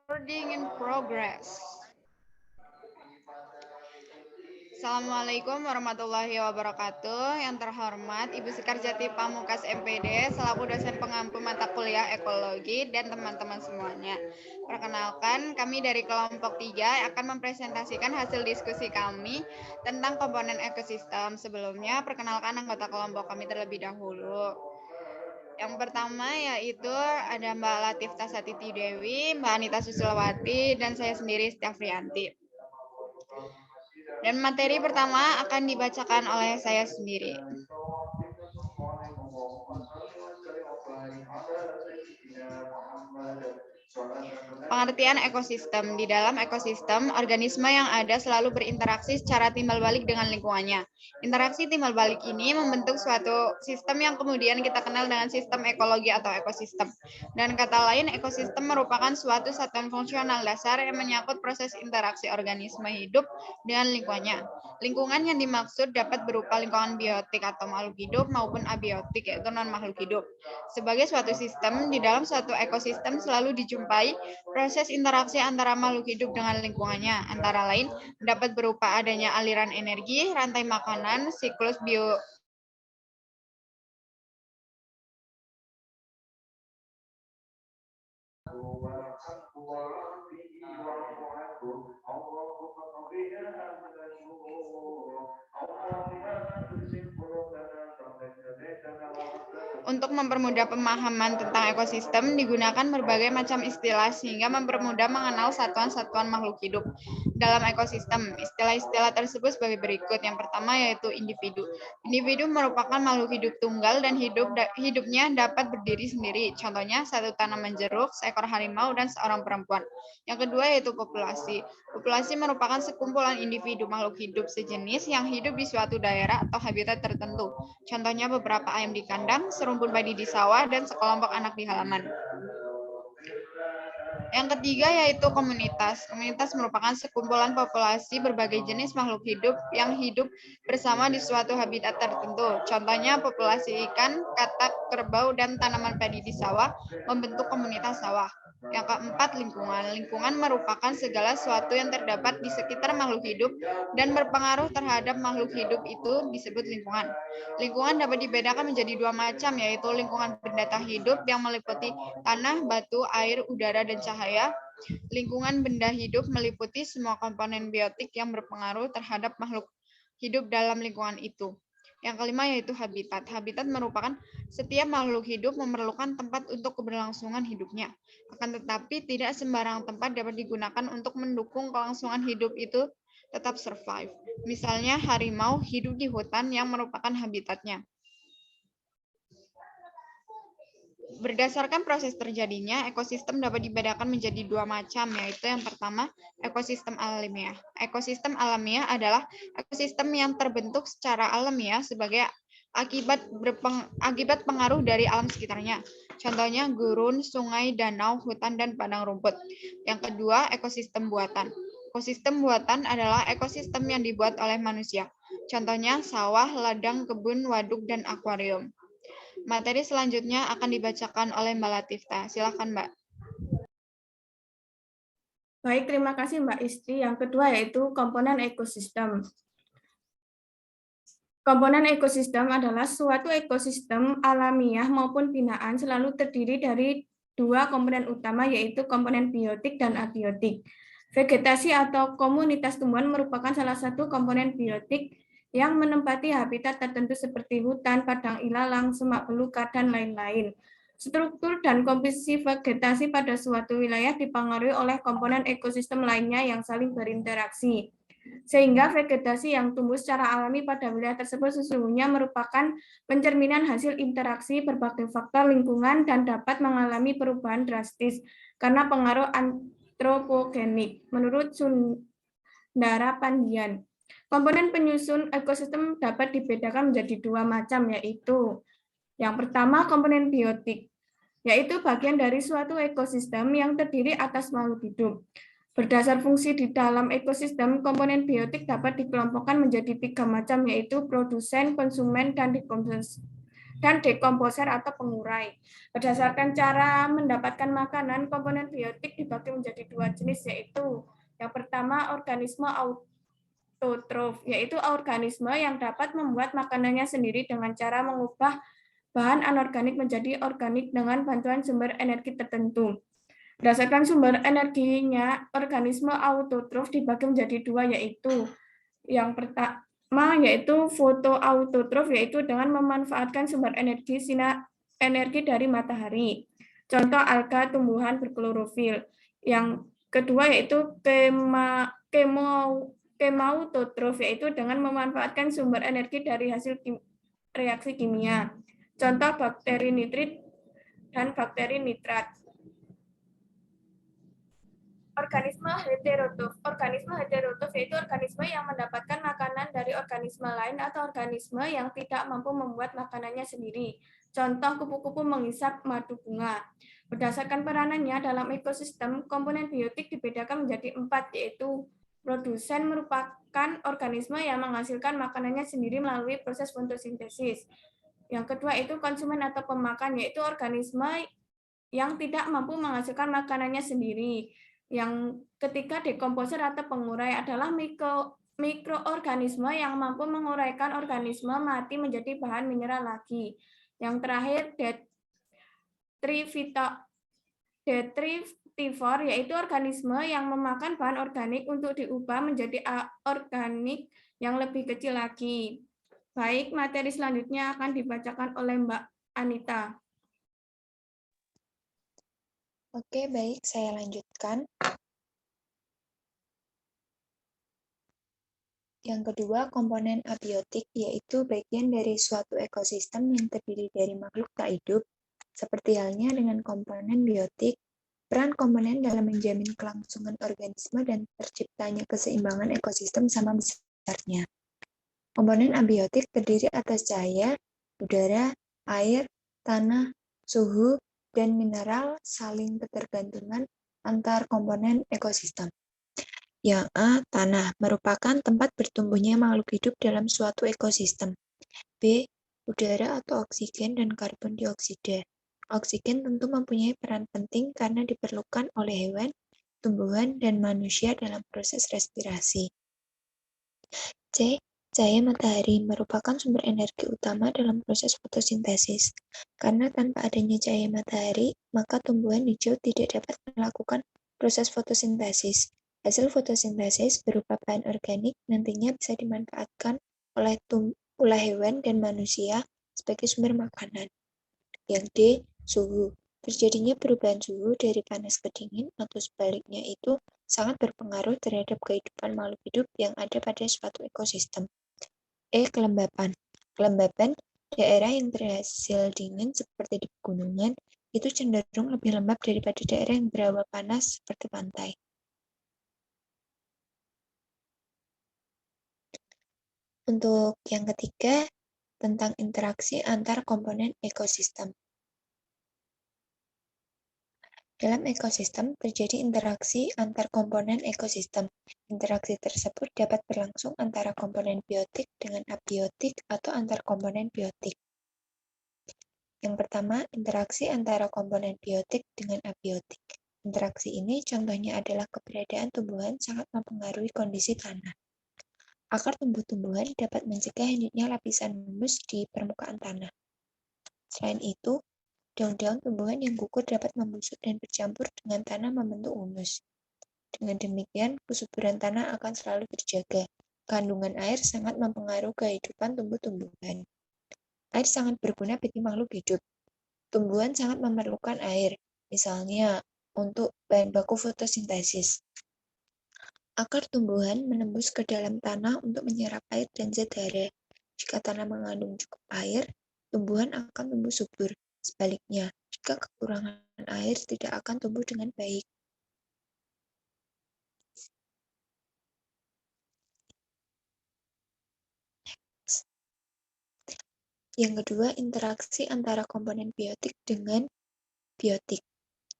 Recording in progress. Assalamualaikum warahmatullahi wabarakatuh. Yang terhormat Ibu Sekarjati Pamukas MPD selaku dosen pengampu mata kuliah ekologi dan teman-teman semuanya. Perkenalkan, kami dari kelompok 3 akan mempresentasikan hasil diskusi kami tentang komponen ekosistem. Sebelumnya, perkenalkan anggota kelompok kami terlebih dahulu. Yang pertama yaitu ada Mbak Latif Tasatiti Dewi, Mbak Anita Susilawati, dan saya sendiri Stiafrianti. Dan materi pertama akan dibacakan oleh saya sendiri. Pengertian ekosistem. Di dalam ekosistem, organisme yang ada selalu berinteraksi secara timbal balik dengan lingkungannya. Interaksi timbal balik ini membentuk suatu sistem yang kemudian kita kenal dengan sistem ekologi atau ekosistem. Dan kata lain, ekosistem merupakan suatu satuan fungsional dasar yang menyangkut proses interaksi organisme hidup dengan lingkungannya. Lingkungan yang dimaksud dapat berupa lingkungan biotik atau makhluk hidup maupun abiotik, yaitu non-makhluk hidup. Sebagai suatu sistem, di dalam suatu ekosistem selalu dijumpai proses interaksi antara makhluk hidup dengan lingkungannya, antara lain dapat berupa adanya aliran energi, rantai makanan, siklus bio Untuk mempermudah pemahaman tentang ekosistem, digunakan berbagai macam istilah sehingga mempermudah mengenal satuan-satuan makhluk hidup dalam ekosistem. Istilah-istilah tersebut sebagai berikut. Yang pertama yaitu individu. Individu merupakan makhluk hidup tunggal dan hidupnya dapat berdiri sendiri. Contohnya satu tanaman jeruk, seekor harimau, dan seorang perempuan. Yang kedua yaitu populasi. Populasi merupakan sekumpulan individu makhluk hidup sejenis yang hidup di suatu daerah atau habitat tertentu. Contohnya beberapa ayam di kandang, serumpun padi di sawah, dan sekelompok anak di halaman. Yang ketiga yaitu komunitas. Komunitas merupakan sekumpulan populasi berbagai jenis makhluk hidup yang hidup bersama di suatu habitat tertentu. Contohnya populasi ikan, katak, kerbau, dan tanaman padi di sawah membentuk komunitas sawah. Yang keempat, lingkungan. Lingkungan merupakan segala sesuatu yang terdapat di sekitar makhluk hidup dan berpengaruh terhadap makhluk hidup itu disebut lingkungan. Lingkungan dapat dibedakan menjadi dua macam, yaitu lingkungan benda tak hidup yang meliputi tanah, batu, air, udara, dan cahaya. Lingkungan benda hidup meliputi semua komponen biotik yang berpengaruh terhadap makhluk hidup dalam lingkungan itu. Yang kelima yaitu habitat. Habitat merupakan setiap makhluk hidup memerlukan tempat untuk keberlangsungan hidupnya. Akan tetapi tidak sembarang tempat dapat digunakan untuk mendukung kelangsungan hidup itu tetap survive. Misalnya harimau hidup di hutan yang merupakan habitatnya. Berdasarkan proses terjadinya, ekosistem dapat dibedakan menjadi dua macam, yaitu yang pertama, ekosistem alamiah. Ekosistem alamiah adalah ekosistem yang terbentuk secara alamiah sebagai akibat pengaruh dari alam sekitarnya. Contohnya gurun, sungai, danau, hutan, dan padang rumput. Yang kedua, ekosistem buatan. Ekosistem buatan adalah ekosistem yang dibuat oleh manusia. Contohnya sawah, ladang, kebun, waduk, dan akuarium. Materi selanjutnya akan dibacakan oleh Mbak Latifta. Silakan, Mbak. Baik, terima kasih Mbak Istri. Yang kedua yaitu komponen ekosistem. Komponen ekosistem adalah suatu ekosistem alamiah maupun binaan selalu terdiri dari dua komponen utama, yaitu komponen biotik dan abiotik. Vegetasi atau komunitas tumbuhan merupakan salah satu komponen biotik yang menempati habitat tertentu seperti hutan, padang ilalang, semak belukar, dan lain-lain. Struktur dan komposisi vegetasi pada suatu wilayah dipengaruhi oleh komponen ekosistem lainnya yang saling berinteraksi. Sehingga vegetasi yang tumbuh secara alami pada wilayah tersebut sesungguhnya merupakan pencerminan hasil interaksi berbagai faktor lingkungan dan dapat mengalami perubahan drastis karena pengaruh antropogenik. Menurut Sundara Pandian, komponen penyusun ekosistem dapat dibedakan menjadi dua macam, yaitu yang pertama komponen biotik, yaitu bagian dari suatu ekosistem yang terdiri atas makhluk hidup. Berdasar fungsi di dalam ekosistem, komponen biotik dapat dikelompokkan menjadi tiga macam, yaitu produsen, konsumen, dan dan dekomposer atau pengurai. Berdasarkan cara mendapatkan makanan, komponen biotik dibagi menjadi dua jenis, yaitu yang pertama organisme autotrof, yaitu organisme yang dapat membuat makanannya sendiri dengan cara mengubah bahan anorganik menjadi organik dengan bantuan sumber energi tertentu. Berdasarkan sumber energinya, organisme autotrof dibagi menjadi dua, yaitu yang pertama yaitu fotoautotrof, yaitu dengan memanfaatkan sumber energi sinar energi dari matahari. Contoh alga tumbuhan berklorofil. Yang kedua yaitu kemautotrof, yaitu dengan memanfaatkan sumber energi dari hasil reaksi kimia. Contoh bakteri nitrit dan bakteri nitrat. Organisme heterotrof. Organisme heterotrof yaitu organisme yang mendapatkan makanan dari organisme lain atau organisme yang tidak mampu membuat makanannya sendiri. Contoh kupu-kupu menghisap madu bunga. Berdasarkan peranannya dalam ekosistem, komponen biotik dibedakan menjadi 4, yaitu produsen merupakan organisme yang menghasilkan makanannya sendiri melalui proses fotosintesis. Yang kedua itu konsumen atau pemakan, yaitu organisme yang tidak mampu menghasilkan makanannya sendiri. Yang ketiga, dekomposer atau pengurai adalah mikroorganisme yang mampu menguraikan organisme mati menjadi bahan mineral lagi. Yang terakhir, detritivor, yaitu organisme yang memakan bahan organik untuk diubah menjadi organik yang lebih kecil lagi. Baik, materi selanjutnya akan dibacakan oleh Mbak Anita. Oke, baik, saya lanjutkan. Yang kedua, komponen abiotik, yaitu bagian dari suatu ekosistem yang terdiri dari makhluk tak hidup, seperti halnya dengan komponen biotik. Peran komponen dalam menjamin kelangsungan organisme dan terciptanya keseimbangan ekosistem sama besarnya. Komponen abiotik terdiri atas cahaya, udara, air, tanah, suhu, dan mineral saling ketergantungan antar komponen ekosistem. Yang A, tanah, merupakan tempat bertumbuhnya makhluk hidup dalam suatu ekosistem. B, udara atau oksigen dan karbon dioksida. Oksigen tentu mempunyai peran penting karena diperlukan oleh hewan, tumbuhan, dan manusia dalam proses respirasi. C, cahaya matahari merupakan sumber energi utama dalam proses fotosintesis. Karena tanpa adanya cahaya matahari, maka tumbuhan hijau tidak dapat melakukan proses fotosintesis. Hasil fotosintesis berupa bahan organik nantinya bisa dimanfaatkan oleh hewan dan manusia sebagai sumber makanan. Yang D, suhu. Terjadinya perubahan suhu dari panas ke dingin atau sebaliknya itu sangat berpengaruh terhadap kehidupan makhluk hidup yang ada pada suatu ekosistem. E, kelembapan. Kelembapan, daerah yang berhasil dingin seperti di pegunungan itu cenderung lebih lembab daripada daerah yang berhawa panas seperti pantai. Untuk yang ketiga, tentang interaksi antar komponen ekosistem. Dalam ekosistem, terjadi interaksi antar komponen ekosistem. Interaksi tersebut dapat berlangsung antara komponen biotik dengan abiotik atau antar komponen biotik. Yang pertama, interaksi antara komponen biotik dengan abiotik. Interaksi ini contohnya adalah keberadaan tumbuhan sangat mempengaruhi kondisi tanah. Akar tumbuh-tumbuhan dapat mencegah hanyutnya lapisan humus di permukaan tanah. Selain itu, daun-daun tumbuhan yang gugur dapat membusuk dan bercampur dengan tanah membentuk humus. Dengan demikian, kesuburan tanah akan selalu terjaga. Kandungan air sangat mempengaruhi kehidupan tumbuh-tumbuhan. Air sangat berguna bagi makhluk hidup. Tumbuhan sangat memerlukan air, misalnya untuk bahan baku fotosintesis. Akar tumbuhan menembus ke dalam tanah untuk menyerap air dan zat hara. Jika tanah mengandung cukup air, tumbuhan akan tumbuh subur. Sebaliknya, jika kekurangan air tidak akan tumbuh dengan baik. Yang kedua, interaksi antara komponen biotik dengan biotik.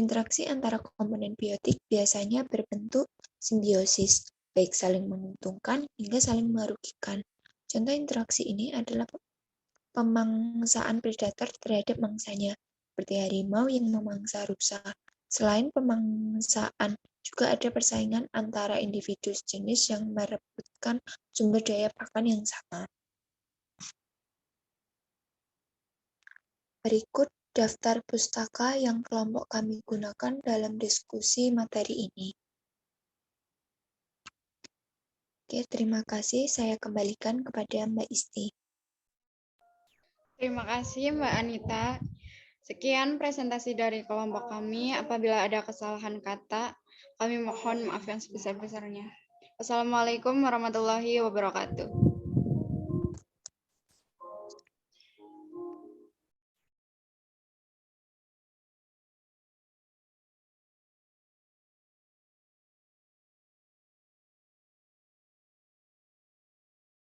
Interaksi antara komponen biotik biasanya berbentuk simbiosis, baik saling menguntungkan hingga saling merugikan. Contoh interaksi ini adalah pemangsaan predator terhadap mangsanya, seperti harimau yang memangsa rusa. Selain pemangsaan, juga ada persaingan antara individu sejenis yang merebutkan sumber daya pakan yang sama. Berikut daftar pustaka yang kelompok kami gunakan dalam diskusi materi ini. Oke, terima kasih. Saya kembalikan kepada Mbak Isti. Terima kasih Mbak Anita. Sekian presentasi dari kelompok kami. Apabila ada kesalahan kata, kami mohon maaf yang sebesar-besarnya. Wassalamualaikum warahmatullahi wabarakatuh.